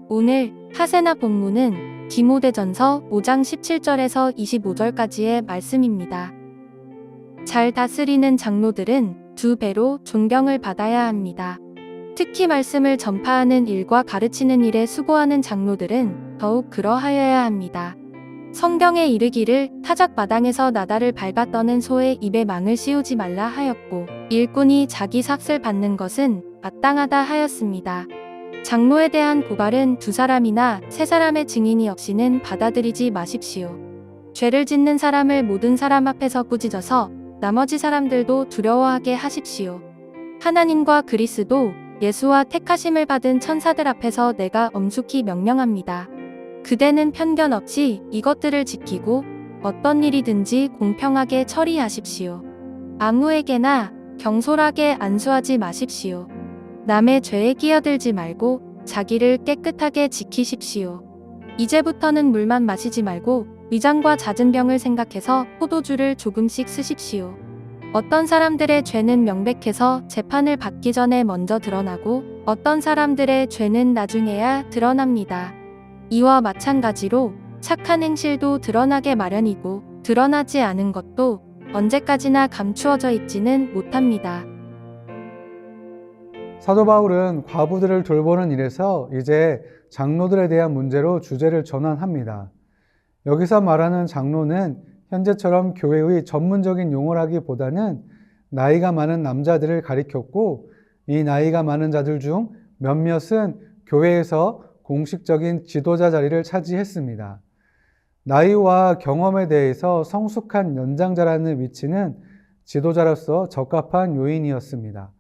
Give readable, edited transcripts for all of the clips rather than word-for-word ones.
오늘 하세나 본문은 디모데전서 5장 17절에서 25절까지의 말씀입니다. 잘 다스리는 장로들은 2배로 존경을 받아야 합니다. 특히 말씀을 전파하는 일과 가르치는 일에 수고하는 장로들은 더욱 그러하여야 합니다. 성경에 이르기를 타작마당에서 나달을 밟아 떠는 소의 입에 망을 씌우지 말라 하였고, 일꾼이 자기 삭슬 받는 것은 마땅하다 하였습니다. 장로에 대한 고발은 2사람이나 3사람의 증인이 없이는 받아들이지 마십시오. 죄를 짓는 사람을 모든 사람 앞에서 꾸짖어서 나머지 사람들도 두려워하게 하십시오. 하나님과 그리스도 예수와 택하심을 받은 천사들 앞에서 내가 엄숙히 명령합니다. 그대는 편견 없이 이것들을 지키고 어떤 일이든지 공평하게 처리하십시오. 아무에게나 경솔하게 안수하지 마십시오. 남의 죄에 끼어들지 말고 자기를 깨끗하게 지키십시오. 이제부터는 물만 마시지 말고 위장과 잦은 병을 생각해서 포도주를 조금씩 쓰십시오. 어떤 사람들의 죄는 명백해서 재판을 받기 전에 먼저 드러나고 어떤 사람들의 죄는 나중에야 드러납니다. 이와 마찬가지로 착한 행실도 드러나게 마련이고 드러나지 않은 것도 언제까지나 감추어져 있지는 못합니다. 사도 바울은 과부들을 돌보는 일에서 이제 장로들에 대한 문제로 주제를 전환합니다. 여기서 말하는 장로는 현재처럼 교회의 전문적인 용어라기보다는 나이가 많은 남자들을 가리켰고, 이 나이가 많은 자들 중 몇몇은 교회에서 공식적인 지도자 자리를 차지했습니다. 나이와 경험에 대해서 성숙한 연장자라는 위치는 지도자로서 적합한 요인이었습니다.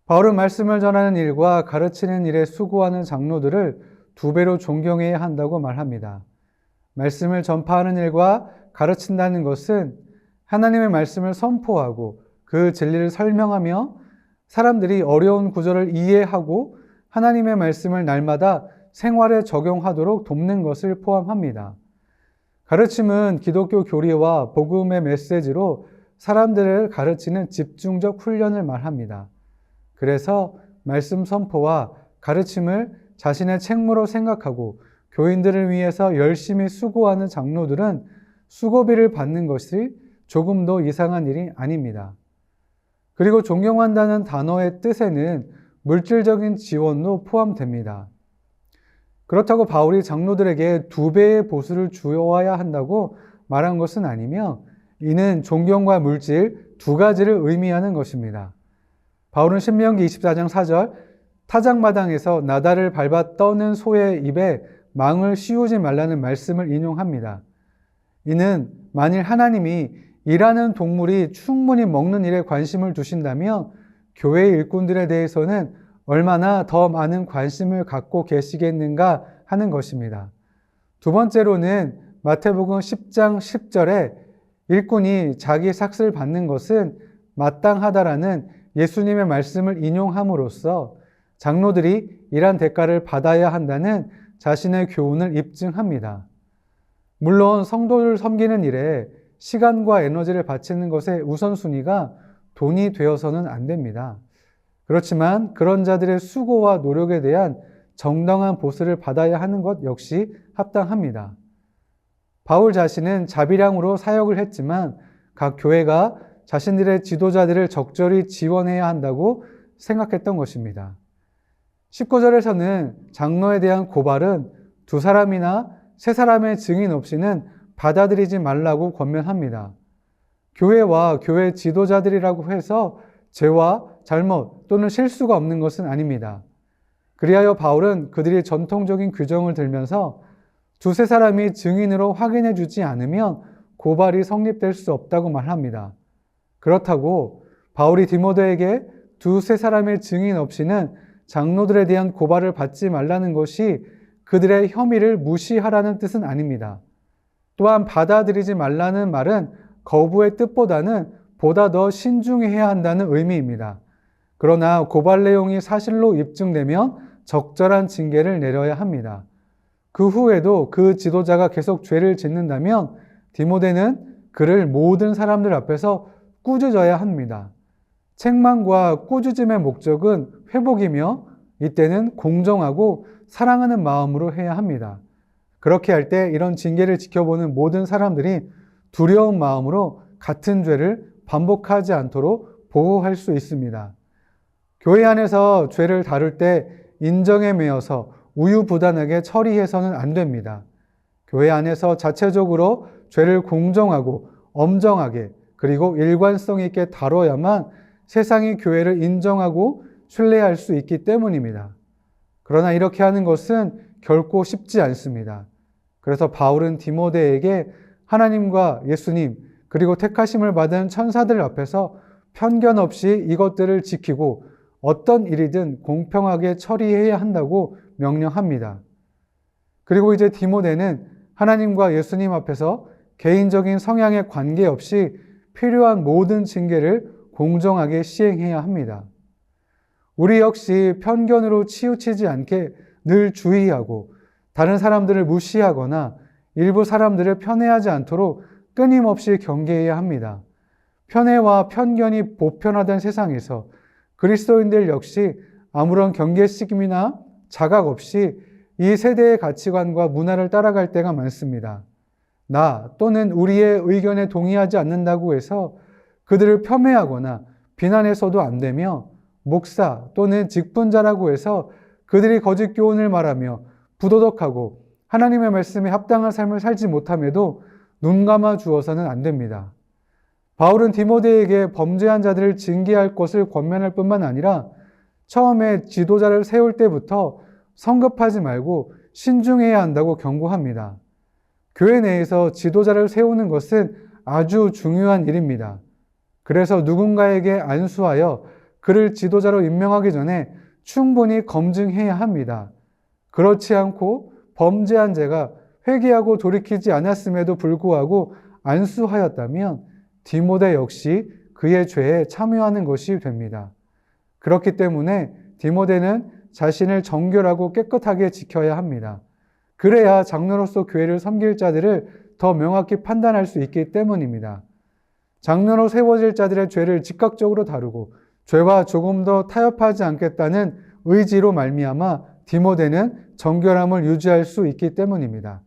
바울은 말씀을 전하는 일과 가르치는 일에 수고하는 장로들을 2배로 존경해야 한다고 말합니다. 말씀을 전파하는 일과 가르친다는 것은 하나님의 말씀을 선포하고 그 진리를 설명하며 사람들이 어려운 구절을 이해하고 하나님의 말씀을 날마다 생활에 적용하도록 돕는 것을 포함합니다. 가르침은 기독교 교리와 복음의 메시지로 사람들을 가르치는 집중적 훈련을 말합니다. 그래서 말씀 선포와 가르침을 자신의 책무로 생각하고 교인들을 위해서 열심히 수고하는 장로들은 수고비를 받는 것이 조금도 이상한 일이 아닙니다. 그리고 존경한다는 단어의 뜻에는 물질적인 지원도 포함됩니다. 그렇다고 바울이 장로들에게 2배의 보수를 주어야 한다고 말한 것은 아니며, 이는 존경과 물질 2가지를 의미하는 것입니다. 바울은 신명기 24장 4절 타작마당에서 나달을 밟아 떠는 소의 입에 망을 씌우지 말라는 말씀을 인용합니다. 이는 만일 하나님이 일하는 동물이 충분히 먹는 일에 관심을 두신다면 교회 일꾼들에 대해서는 얼마나 더 많은 관심을 갖고 계시겠는가 하는 것입니다. 2번째로는 마태복음 10장 10절에 일꾼이 자기 삭슬 받는 것은 마땅하다라는 예수님의 말씀을 인용함으로써 장로들이 일한 대가를 받아야 한다는 자신의 교훈을 입증합니다. 물론 성도를 섬기는 일에 시간과 에너지를 바치는 것의 우선순위가 돈이 되어서는 안 됩니다. 그렇지만 그런 자들의 수고와 노력에 대한 정당한 보수를 받아야 하는 것 역시 합당합니다. 바울 자신은 자비량으로 사역을 했지만 각 교회가 자신들의 지도자들을 적절히 지원해야 한다고 생각했던 것입니다. 19절에서는 장로에 대한 고발은 2사람이나 3사람의 증인 없이는 받아들이지 말라고 권면합니다. 교회와 교회 지도자들이라고 해서 죄와 잘못 또는 실수가 없는 것은 아닙니다. 그리하여 바울은 그들이 전통적인 규정을 들면서 2-3사람이 증인으로 확인해 주지 않으면 고발이 성립될 수 없다고 말합니다. 그렇다고 바울이 디모데에게 2-3사람의 증인 없이는 장로들에 대한 고발을 받지 말라는 것이 그들의 혐의를 무시하라는 뜻은 아닙니다. 또한 받아들이지 말라는 말은 거부의 뜻보다는 보다 더 신중해야 한다는 의미입니다. 그러나 고발 내용이 사실로 입증되면 적절한 징계를 내려야 합니다. 그 후에도 그 지도자가 계속 죄를 짓는다면 디모데는 그를 모든 사람들 앞에서 꾸짖어야 합니다. 책망과 꾸짖음의 목적은 회복이며 이때는 공정하고 사랑하는 마음으로 해야 합니다. 그렇게 할 때 이런 징계를 지켜보는 모든 사람들이 두려운 마음으로 같은 죄를 반복하지 않도록 보호할 수 있습니다. 교회 안에서 죄를 다룰 때 인정에 매여서 우유부단하게 처리해서는 안 됩니다. 교회 안에서 자체적으로 죄를 공정하고 엄정하게 그리고 일관성 있게 다뤄야만 세상이 교회를 인정하고 신뢰할 수 있기 때문입니다. 그러나 이렇게 하는 것은 결코 쉽지 않습니다. 그래서 바울은 디모데에게 하나님과 예수님 그리고 택하심을 받은 천사들 앞에서 편견 없이 이것들을 지키고 어떤 일이든 공평하게 처리해야 한다고 명령합니다. 그리고 이제 디모데는 하나님과 예수님 앞에서 개인적인 성향에 관계없이 필요한 모든 징계를 공정하게 시행해야 합니다. 우리 역시 편견으로 치우치지 않게 늘 주의하고 다른 사람들을 무시하거나 일부 사람들을 편애하지 않도록 끊임없이 경계해야 합니다. 편애와 편견이 보편화된 세상에서 그리스도인들 역시 아무런 경계심이나 자각 없이 이 세대의 가치관과 문화를 따라갈 때가 많습니다. 나 또는 우리의 의견에 동의하지 않는다고 해서 그들을 폄훼하거나 비난해서도 안 되며 목사 또는 직분자라고 해서 그들이 거짓 교훈을 말하며 부도덕하고 하나님의 말씀에 합당한 삶을 살지 못함에도 눈 감아 주어서는 안 됩니다. 바울은 디모데에게 범죄한 자들을 징계할 것을 권면할 뿐만 아니라 처음에 지도자를 세울 때부터 성급하지 말고 신중해야 한다고 경고합니다. 교회 내에서 지도자를 세우는 것은 아주 중요한 일입니다. 그래서 누군가에게 안수하여 그를 지도자로 임명하기 전에 충분히 검증해야 합니다. 그렇지 않고 범죄한 자가 회개하고 돌이키지 않았음에도 불구하고 안수하였다면 디모데 역시 그의 죄에 참여하는 것이 됩니다. 그렇기 때문에 디모데는 자신을 정결하고 깨끗하게 지켜야 합니다. 그래야 장로로서 교회를 섬길 자들을 더 명확히 판단할 수 있기 때문입니다. 장로로 세워질 자들의 죄를 즉각적으로 다루고 죄와 조금 더 타협하지 않겠다는 의지로 말미암아 디모데는 정결함을 유지할 수 있기 때문입니다.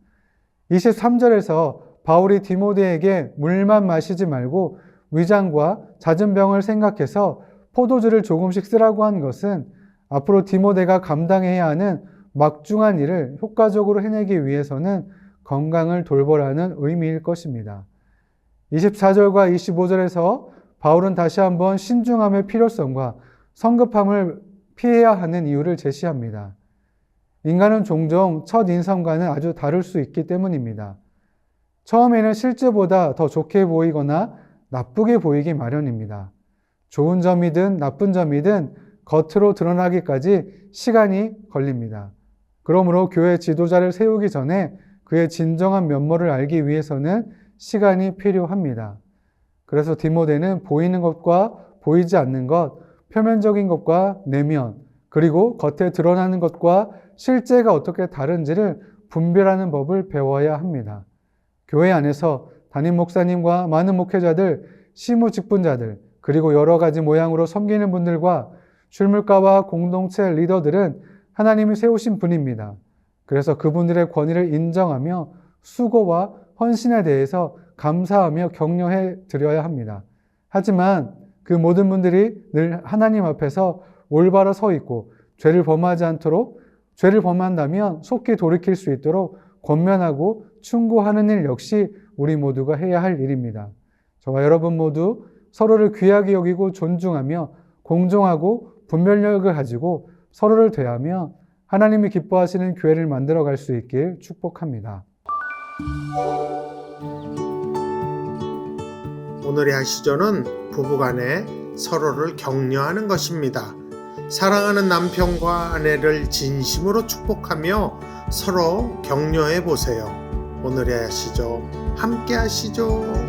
23절에서 바울이 디모데에게 물만 마시지 말고 위장과 잦은 병을 생각해서 포도주를 조금씩 쓰라고 한 것은 앞으로 디모데가 감당해야 하는 막중한 일을 효과적으로 해내기 위해서는 건강을 돌보라는 의미일 것입니다. 24절과 25절에서 바울은 다시 한번 신중함의 필요성과 성급함을 피해야 하는 이유를 제시합니다. 인간은 종종 첫 인상과는 아주 다를 수 있기 때문입니다. 처음에는 실제보다 더 좋게 보이거나 나쁘게 보이기 마련입니다. 좋은 점이든 나쁜 점이든 겉으로 드러나기까지 시간이 걸립니다. 그러므로 교회 지도자를 세우기 전에 그의 진정한 면모를 알기 위해서는 시간이 필요합니다. 그래서 디모데는 보이는 것과 보이지 않는 것, 표면적인 것과 내면, 그리고 겉에 드러나는 것과 실제가 어떻게 다른지를 분별하는 법을 배워야 합니다. 교회 안에서 담임 목사님과 많은 목회자들, 시무 직분자들, 그리고 여러 가지 모양으로 섬기는 분들과 출물가와 공동체 리더들은 하나님이 세우신 분입니다. 그래서 그분들의 권위를 인정하며 수고와 헌신에 대해서 감사하며 격려해 드려야 합니다. 하지만 그 모든 분들이 늘 하나님 앞에서 올바로 서 있고 죄를 범하지 않도록, 죄를 범한다면 속히 돌이킬 수 있도록 권면하고 충고하는 일 역시 우리 모두가 해야 할 일입니다. 저와 여러분 모두 서로를 귀하게 여기고 존중하며 공정하고 분별력을 가지고 서로를 대하며 하나님이 기뻐하시는 교회를 만들어갈 수 있길 축복합니다. 오늘의 하시조는 부부간에 서로를 격려하는 것입니다. 사랑하는 남편과 아내를 진심으로 축복하며 서로 격려해 보세요. 오늘의 하시조 함께 하시죠.